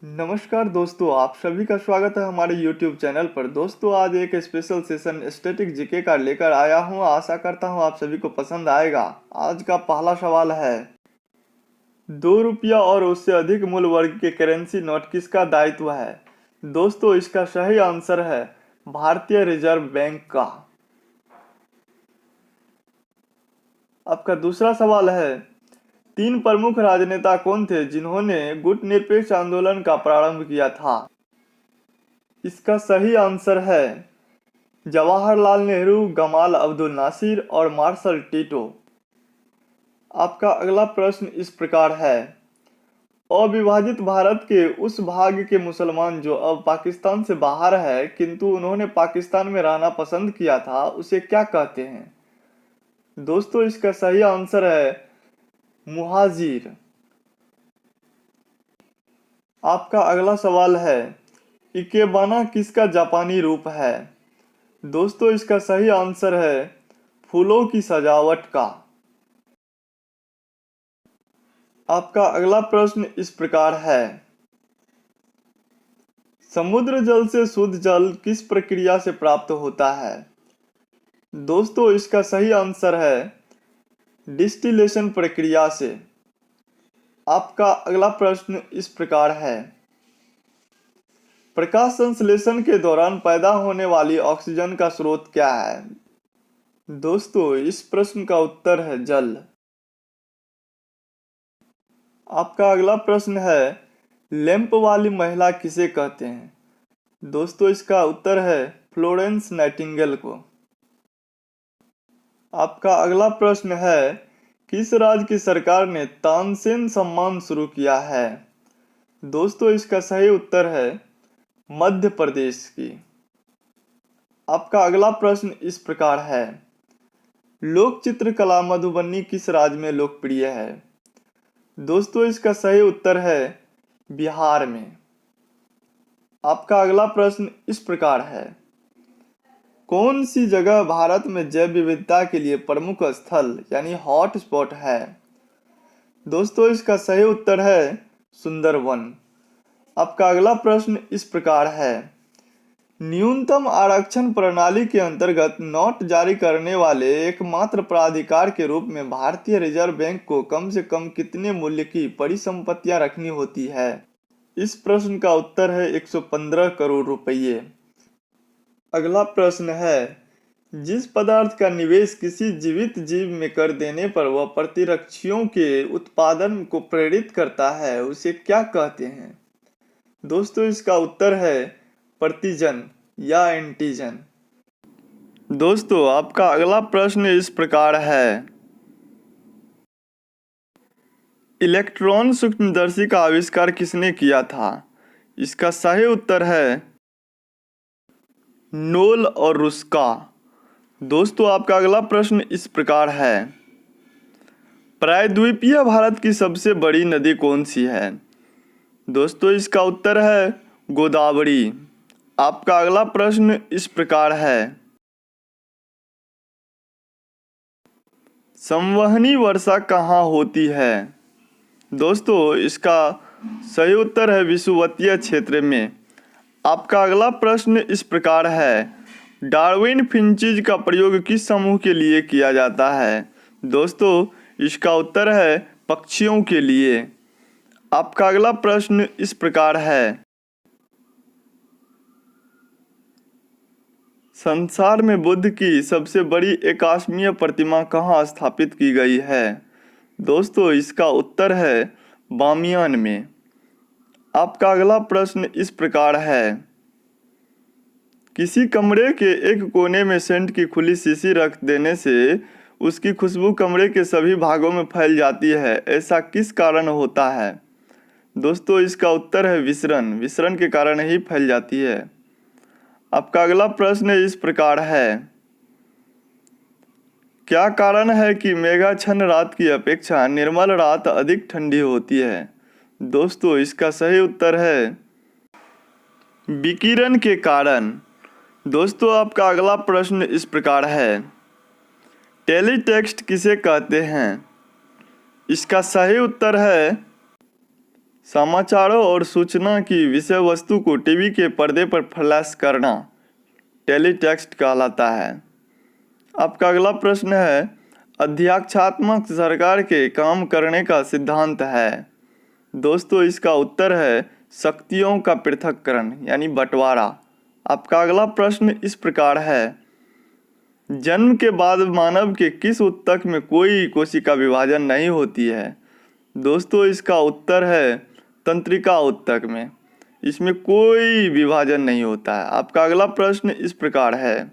नमस्कार दोस्तों, आप सभी का स्वागत है हमारे YouTube चैनल पर। दोस्तों, आज एक स्पेशल सेशन स्टैटिक जीके का लेकर आया हूं। आशा करता हूं आप सभी को पसंद आएगा। आज का पहला सवाल है, 2 रुपया और उससे अधिक मूल्य वर्ग के करेंसी नोट किसका दायित्व है? दोस्तों, इसका सही आंसर है भारतीय रिजर्व बैंक का। आपका दूसरा सवाल है, 3 प्रमुख राजनेता कौन थे जिन्होंने गुटनिरपेक्ष आंदोलन का प्रारंभ किया था? इसका सही आंसर है जवाहरलाल नेहरू, गमाल अब्दुल नासिर और मार्शल टिटो। आपका अगला प्रश्न इस प्रकार है, अविभाजित भारत के उस भाग के मुसलमान जो अब पाकिस्तान से बाहर है किंतु उन्होंने पाकिस्तान में रहना पसंद किया था, उसे क्या कहते हैं? दोस्तों, इसका सही आंसर है मुहाजिर। आपका अगला सवाल है, इकेबाना किसका जापानी रूप है? दोस्तों, इसका सही आंसर है फूलों की सजावट का। आपका अगला प्रश्न इस प्रकार है, समुद्र जल से शुद्ध जल किस प्रक्रिया से प्राप्त होता है? दोस्तों, इसका सही आंसर है डिस्टिलेशन प्रक्रिया से। आपका अगला प्रश्न इस प्रकार है, प्रकाश संश्लेषण के दौरान पैदा होने वाली ऑक्सीजन का स्रोत क्या है? दोस्तों, इस प्रश्न का उत्तर है जल। आपका अगला प्रश्न है, लैंप वाली महिला किसे कहते हैं? दोस्तों, इसका उत्तर है फ्लोरेंस नाइटिंगेल को। आपका अगला प्रश्न है, किस राज्य की सरकार ने तानसेन सम्मान शुरू किया है? दोस्तों, इसका सही उत्तर है मध्य प्रदेश की। आपका अगला प्रश्न इस प्रकार है, लोक चित्रकला मधुबनी किस राज्य में लोकप्रिय है? दोस्तों, इसका सही उत्तर है बिहार में। आपका अगला प्रश्न इस प्रकार है, कौन सी जगह भारत में जैव विविधता के लिए प्रमुख स्थल यानी हॉट स्पॉट है? दोस्तों, इसका सही उत्तर है सुंदरवन। आपका अगला प्रश्न इस प्रकार है, न्यूनतम आरक्षण प्रणाली के अंतर्गत नोट जारी करने वाले एकमात्र प्राधिकार के रूप में भारतीय रिजर्व बैंक को कम से कम कितने मूल्य की परिसंपत्तियां रखनी होती है? इस प्रश्न का उत्तर है 115 करोड़ रुपये। अगला प्रश्न है, जिस पदार्थ का निवेश किसी जीवित जीव में कर देने पर वह प्रतिरक्षियों के उत्पादन को प्रेरित करता है, उसे क्या कहते हैं? दोस्तों, इसका उत्तर है प्रतिजन या एंटीजन। दोस्तों, आपका अगला प्रश्न इस प्रकार है, इलेक्ट्रॉन सूक्ष्मदर्शी का आविष्कार किसने किया था? इसका सही उत्तर है नोल और रुस्का। दोस्तों, आपका अगला प्रश्न इस प्रकार है, प्रायद्वीपीय भारत की सबसे बड़ी नदी कौन सी है? दोस्तों, इसका उत्तर है गोदावरी। आपका अगला प्रश्न इस प्रकार है, संवहनी वर्षा कहाँ होती है? दोस्तों, इसका सही उत्तर है विषुवतीय क्षेत्र में। आपका अगला प्रश्न इस प्रकार है, डार्विन फिंचीज का प्रयोग किस समूह के लिए किया जाता है? दोस्तों, इसका उत्तर है पक्षियों के लिए। आपका अगला प्रश्न इस प्रकार है, संसार में बुद्ध की सबसे बड़ी एकाश्मीय प्रतिमा कहाँ स्थापित की गई है? दोस्तों, इसका उत्तर है बामियान में। आपका अगला प्रश्न इस प्रकार है, किसी कमरे के एक कोने में सेंट की खुली शीशी रख देने से उसकी खुशबू कमरे के सभी भागों में फैल जाती है, ऐसा किस कारण होता है? दोस्तों, इसका उत्तर है विसरण। विसरण के कारण ही फैल जाती है। आपका अगला प्रश्न इस प्रकार है, क्या कारण है कि मेघाच्छन्न रात की अपेक्षा निर्मल रात अधिक ठंडी होती है? दोस्तों, इसका सही उत्तर है विकिरण के कारण। दोस्तों, आपका अगला प्रश्न इस प्रकार है, टेलीटेक्स्ट किसे कहते हैं? इसका सही उत्तर है समाचारों और सूचना की विषय वस्तु को टीवी के पर्दे पर फ्लैश करना टेलीटेक्स्ट कहलाता है। आपका अगला प्रश्न है, अध्यक्षात्मक सरकार के काम करने का सिद्धांत है। दोस्तों इसका उत्तर है शक्तियों का पृथक्करण यानी बंटवारा। आपका अगला प्रश्न इस प्रकार है, जन्म के बाद मानव के किस ऊतक में कोई कोशिका विभाजन नहीं होती है। दोस्तों इसका उत्तर है तंत्रिका ऊतक में, इसमें कोई विभाजन नहीं होता है। आपका अगला प्रश्न इस प्रकार है,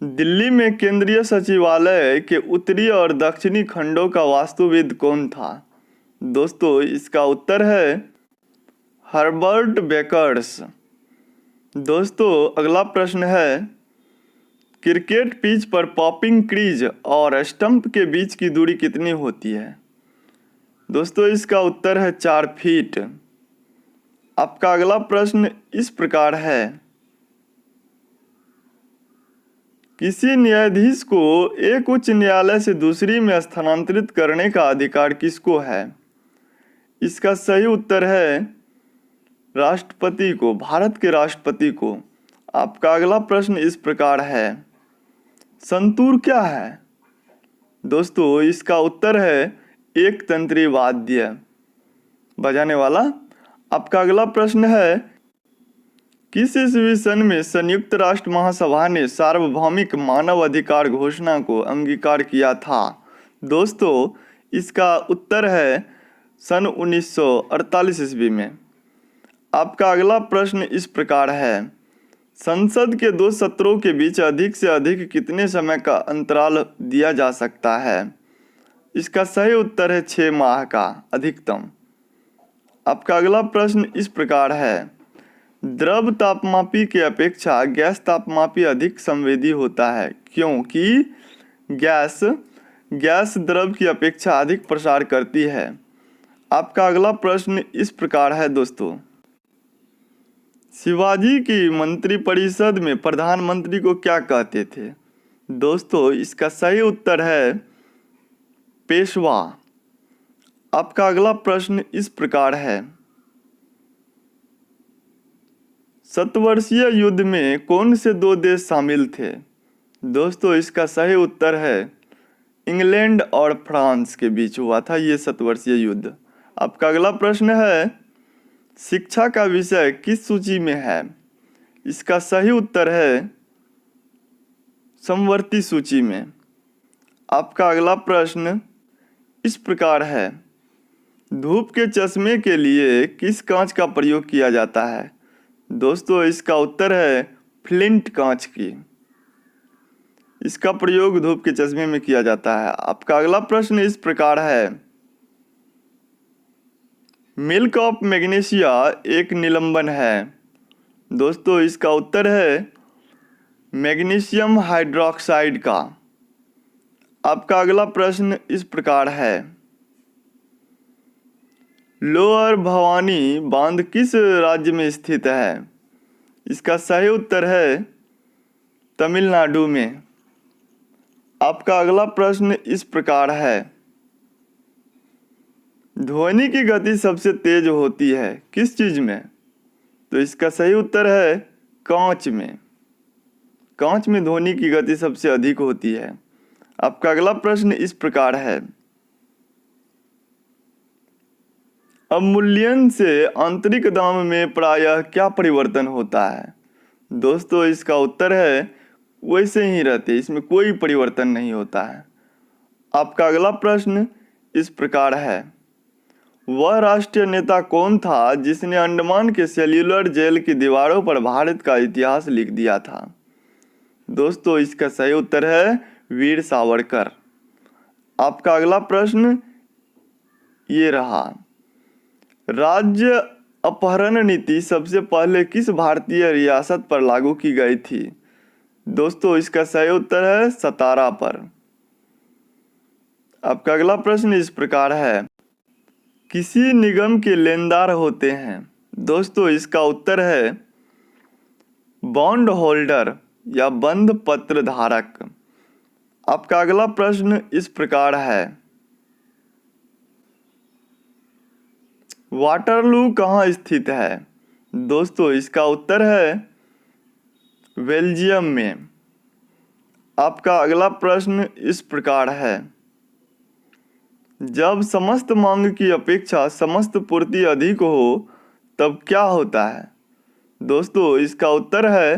दिल्ली में केंद्रीय सचिवालय के उत्तरी और दक्षिणी खंडों का वास्तुविद कौन था। दोस्तों इसका उत्तर है हर्बर्ट बेकर्स। दोस्तों अगला प्रश्न है, क्रिकेट पिच पर पॉपिंग क्रीज और स्टंप के बीच की दूरी कितनी होती है। दोस्तों इसका उत्तर है 4 फीट। आपका अगला प्रश्न इस प्रकार है, किसी न्यायाधीश को एक उच्च न्यायालय से दूसरी में स्थानांतरित करने का अधिकार किसको है। इसका सही उत्तर है राष्ट्रपति को, भारत के राष्ट्रपति को। आपका अगला प्रश्न इस प्रकार है, संतूर क्या है। दोस्तों इसका उत्तर है एक तंत्री वाद्य बजाने वाला। आपका अगला प्रश्न है, किस ईस्वी सन में संयुक्त राष्ट्र महासभा ने सार्वभौमिक मानव अधिकार घोषणा को अंगीकार किया था। दोस्तों इसका उत्तर है सन 1948 ईस्वी में। आपका अगला प्रश्न इस प्रकार है, संसद के 2 सत्रों के बीच अधिक से अधिक कितने समय का अंतराल दिया जा सकता है। इसका सही उत्तर है 6 माह का अधिकतम। आपका अगला प्रश्न इस प्रकार है, द्रव तापमापी के अपेक्षा गैस तापमापी अधिक संवेदी होता है क्योंकि गैस द्रव की अपेक्षा अधिक प्रसार करती है। आपका अगला प्रश्न इस प्रकार है, दोस्तों शिवाजी की मंत्रिपरिषद में प्रधानमंत्री को क्या कहते थे। दोस्तों इसका सही उत्तर है पेशवा। आपका अगला प्रश्न इस प्रकार है, शतवर्षीय युद्ध में कौन से 2 देश शामिल थे। दोस्तों इसका सही उत्तर है इंग्लैंड और फ्रांस के बीच हुआ था ये शतवर्षीय युद्ध। आपका अगला प्रश्न है, शिक्षा का विषय किस सूची में है। इसका सही उत्तर है समवर्ती सूची में। आपका अगला प्रश्न इस प्रकार है, धूप के चश्मे के लिए किस कांच का प्रयोग किया जाता है। दोस्तों इसका उत्तर है फ्लिंट कांच की, इसका प्रयोग धूप के चश्मे में किया जाता है। आपका अगला प्रश्न इस प्रकार है, मिल्क ऑफ मैग्नीशिया एक निलंबन है। दोस्तों इसका उत्तर है मैग्नीशियम हाइड्रोक्साइड का। आपका अगला प्रश्न इस प्रकार है, लोअर भवानी बांध किस राज्य में स्थित है। इसका सही उत्तर है तमिलनाडु में। आपका अगला प्रश्न इस प्रकार है, ध्वनि की गति सबसे तेज होती है किस चीज में। तो इसका सही उत्तर है कांच में। कांच में ध्वनि की गति सबसे अधिक होती है। आपका अगला प्रश्न इस प्रकार है, अवमूल्यन से आंतरिक दाम में प्रायः क्या परिवर्तन होता है। दोस्तों इसका उत्तर है वैसे ही रहते, इसमें कोई परिवर्तन नहीं होता है। आपका अगला प्रश्न इस प्रकार है, वह राष्ट्रीय नेता कौन था जिसने अंडमान के सेल्यूलर जेल की दीवारों पर भारत का इतिहास लिख दिया था। दोस्तों इसका सही उत्तर है वीर सावरकर। आपका अगला प्रश्न ये रहा, राज्य अपहरण नीति सबसे पहले किस भारतीय रियासत पर लागू की गई थी। दोस्तों इसका सही उत्तर है सतारा पर। आपका अगला प्रश्न इस प्रकार है, किसी निगम के लेनदार होते हैं। दोस्तों इसका उत्तर है बॉन्ड होल्डर या बंध पत्र धारक। आपका अगला प्रश्न इस प्रकार है, वाटरलू कहाँ स्थित है? दोस्तों इसका उत्तर है बेल्जियम में। आपका अगला प्रश्न इस प्रकार है, जब समस्त मांग की अपेक्षा समस्त पूर्ति अधिक हो तब क्या होता है? दोस्तों इसका उत्तर है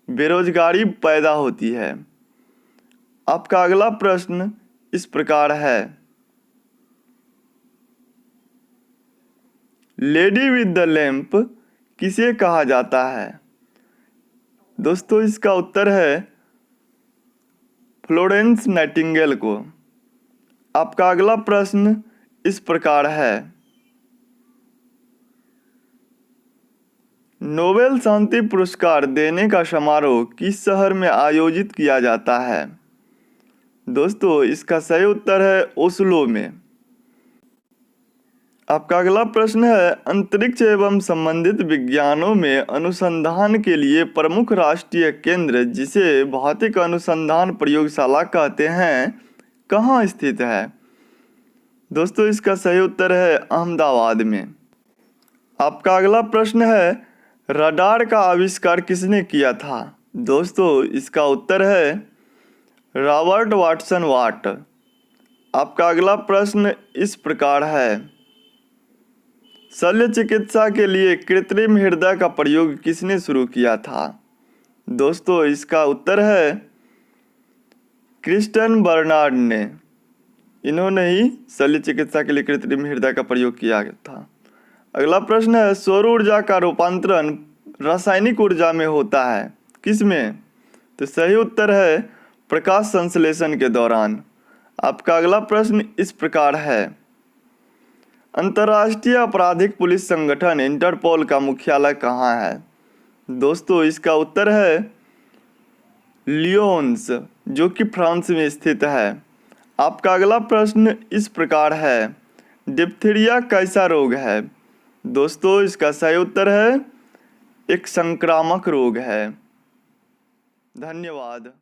बेरोजगारी पैदा होती है। आपका अगला प्रश्न इस प्रकार है, लेडी विद द लैंप किसे कहा जाता है? दोस्तों इसका उत्तर है फ्लोरेंस नाइटिंगेल को। आपका अगला प्रश्न इस प्रकार है, नोबेल शांति पुरस्कार देने का समारोह किस शहर में आयोजित किया जाता है? दोस्तों इसका सही उत्तर है ओस्लो में। आपका अगला प्रश्न है, अंतरिक्ष एवं संबंधित विज्ञानों में अनुसंधान के लिए प्रमुख राष्ट्रीय केंद्र जिसे भौतिक अनुसंधान प्रयोगशाला कहते हैं कहाँ स्थित है? दोस्तों इसका सही उत्तर है अहमदाबाद में। आपका अगला प्रश्न है, रडार का आविष्कार किसने किया था? दोस्तों इसका उत्तर है रॉबर्ट वाटसन वाट। आपका अगला प्रश्न इस प्रकार है, शल्य चिकित्सा के लिए कृत्रिम हृदय का प्रयोग किसने शुरू किया था? दोस्तों इसका उत्तर है क्रिस्टियन बर्नार्ड ने। इन्होंने ही शल्य चिकित्सा के लिए कृत्रिम हृदय का प्रयोग किया था। अगला प्रश्न है, सौर ऊर्जा का रूपांतरण रासायनिक ऊर्जा में होता है किस में? तो सही उत्तर है प्रकाश संश्लेषण के दौरान। आपका अगला प्रश्न इस प्रकार है, अंतर्राष्ट्रीय आपराधिक पुलिस संगठन इंटरपोल का मुख्यालय कहाँ है? दोस्तों इसका उत्तर है लियोन्स, जो कि फ्रांस में स्थित है। आपका अगला प्रश्न इस प्रकार है, डिप्थीरिया कैसा रोग है? दोस्तों इसका सही उत्तर है एक संक्रामक रोग है। धन्यवाद।